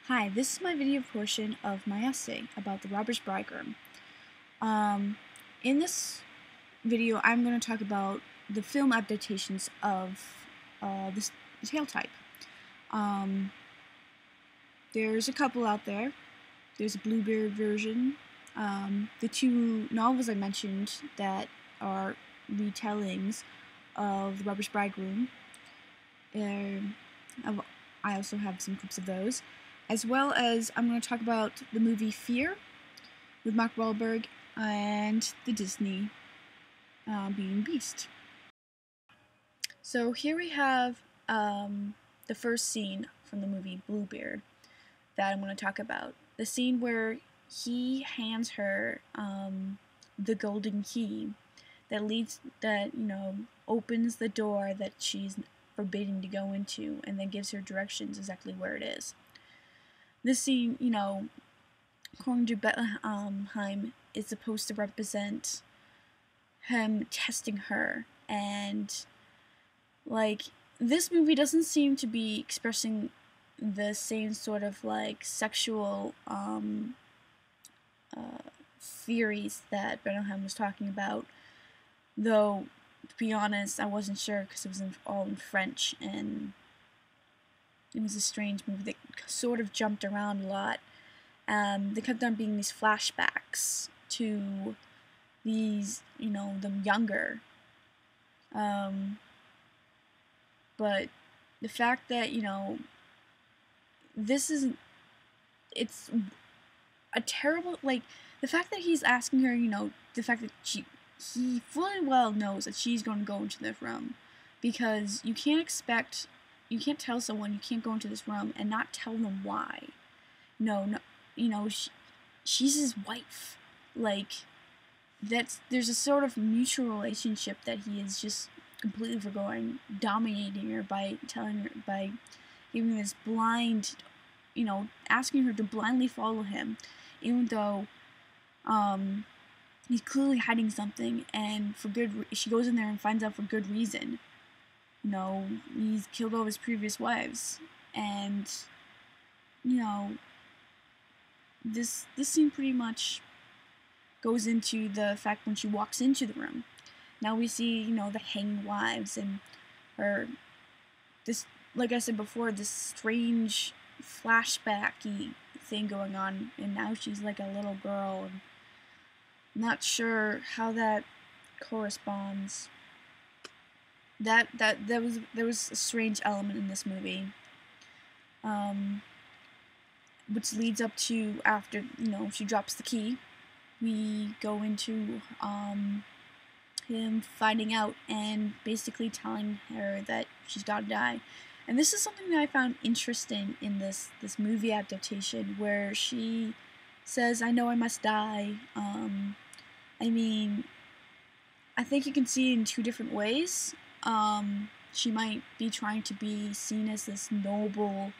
Hi, this is my video portion of my essay about the Robber Bridegroom. In this video, I'm going to talk about the film adaptations of this tale type. There's a couple out there. There's a Bluebeard version. The two novels I mentioned that are retellings of the Robber Bridegroom. I also have some clips of those, as well as I'm going to talk about the movie Fear with Mark Wahlberg and the Disney Beauty and Beast. So here we have the first scene from the movie Bluebeard that I'm going to talk about. The scene where he hands her the golden key that opens the door that she's forbidden to go into, and then gives her directions exactly where it is. This scene, according to Bettelheim, is supposed to represent him testing her, and this movie doesn't seem to be expressing the same sort of sexual theories that Bettelheim was talking about, though to be honest, I wasn't sure because it was all in French, and it was a strange movie that sort of jumped around a lot. They kept on being these flashbacks to these, them younger. But the fact that, this isn't, it's a terrible, the fact that he's asking her, the fact that he fully well knows that she's going to go into this room, because you can't tell someone you can't go into this room and not tell them why. No, she's his wife. There's a sort of mutual relationship that he is just completely forgoing, dominating her by giving her this blind, asking her to blindly follow him, even though, he's clearly hiding something, and she goes in there and finds out for good reason. He's killed all his previous wives, and, this scene pretty much goes into the fact when she walks into the room. Now we see, the hanging wives, and like I said before, this strange flashbacky thing going on, and now she's like a little girl, and not sure how that corresponds. There was a strange element in this movie, which leads up to after she drops the key. We go into him finding out and basically telling her that she's gotta die. And this is something that I found interesting in this movie adaptation, where she says, "I know I must die." I think you can see it in two different ways. She might be trying to be seen as this noble,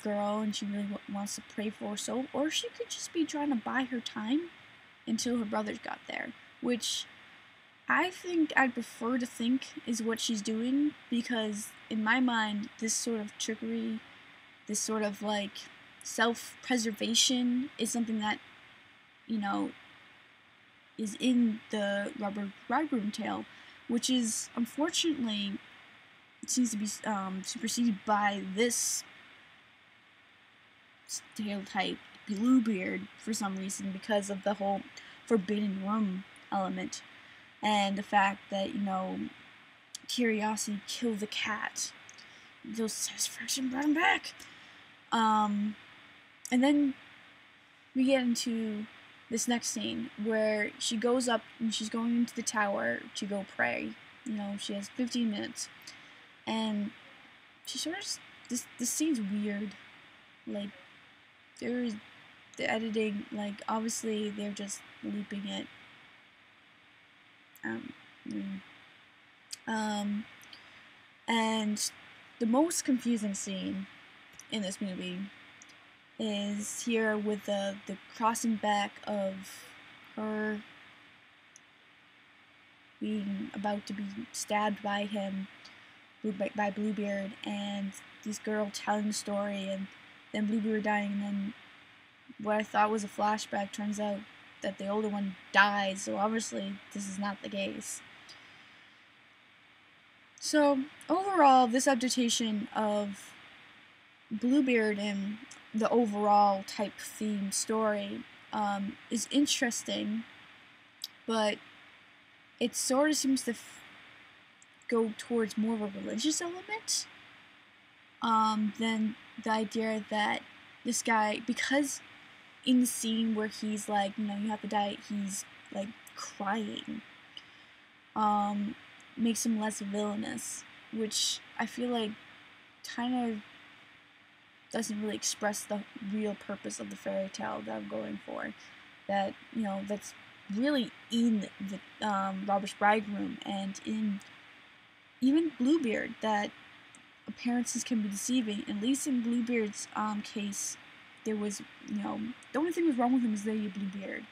girl, and she really wants to pray for her soul, or she could just be trying to buy her time until her brothers got there, which I think I'd prefer to think is what she's doing, because in my mind, this sort of trickery, this sort of self-preservation is something that, is in the Robber Bridegroom tale, which is, unfortunately, it seems to be superseded by this tale type, Bluebeard, for some reason, because of the whole forbidden room element, and the fact that, Curiosity killed the cat. Those satisfaction brought him back. And then we get into this next scene where she goes up and she's going into the tower to go pray. She has 15 minutes, and she sort of this scene's weird. There's the editing, obviously they're just looping it. And the most confusing scene in this movie is here with the crossing back of her being about to be stabbed by him, by Bluebeard, and this girl telling the story, and then Bluebeard dying, and then what I thought was a flashback turns out that the older one died, so obviously this is not the case. So overall, this adaptation of Bluebeard and the overall type theme story is interesting, but it sort of seems to go towards more of a religious element than the idea that this guy, because in the scene where he's like, you have to die, he's like crying, makes him less villainous, which I feel like kind of doesn't really express the real purpose of the fairy tale that I'm going for. That, that's really in the Robber Bridegroom and in even Bluebeard, that appearances can be deceiving. At least in Bluebeard's case, there was, the only thing that was wrong with him is that he had Bluebeard,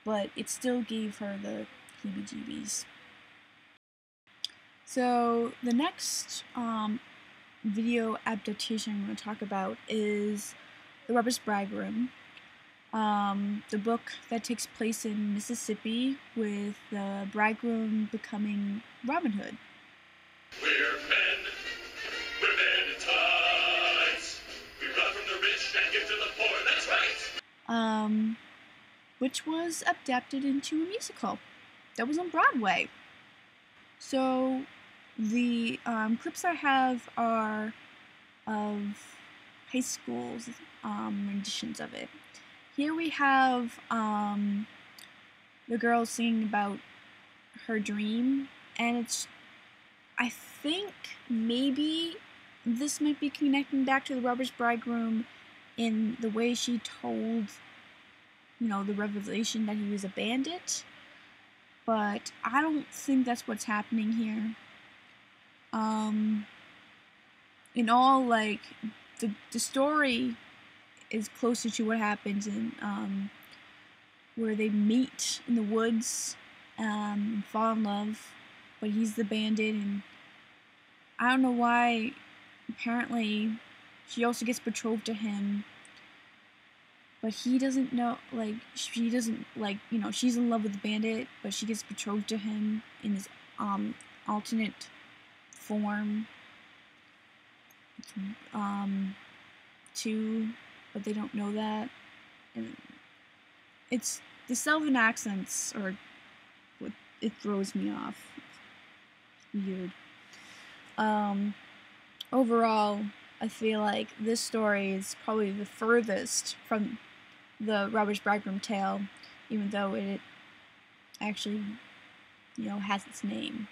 but it still gave her the heebie-jeebies. So the next video adaptation I'm going to talk about is The Robber Bridegroom, the book that takes place in Mississippi with the bridegroom becoming Robin Hood. We're men in tights. We run from the rich and give to the poor, that's right! Which was adapted into a musical that was on Broadway. So the clips I have are of high school's renditions of it. Here we have the girl singing about her dream, and it's, I think maybe this might be connecting back to the Robber Bridegroom in the way she told, the revelation that he was a bandit, but I don't think that's what's happening here. In all, like, the story is closer to what happens in, where they meet in the woods, and fall in love, but he's the bandit, and I don't know why, apparently, she also gets betrothed to him, but he doesn't know, like, she doesn't, like, she's in love with the bandit, but she gets betrothed to him in his, alternate form, too, but they don't know that, and it's, the Southern accents are what, it throws me off. It's weird. Overall, I feel like this story is probably the furthest from the Robber Bridegroom tale, even though it actually, has its name.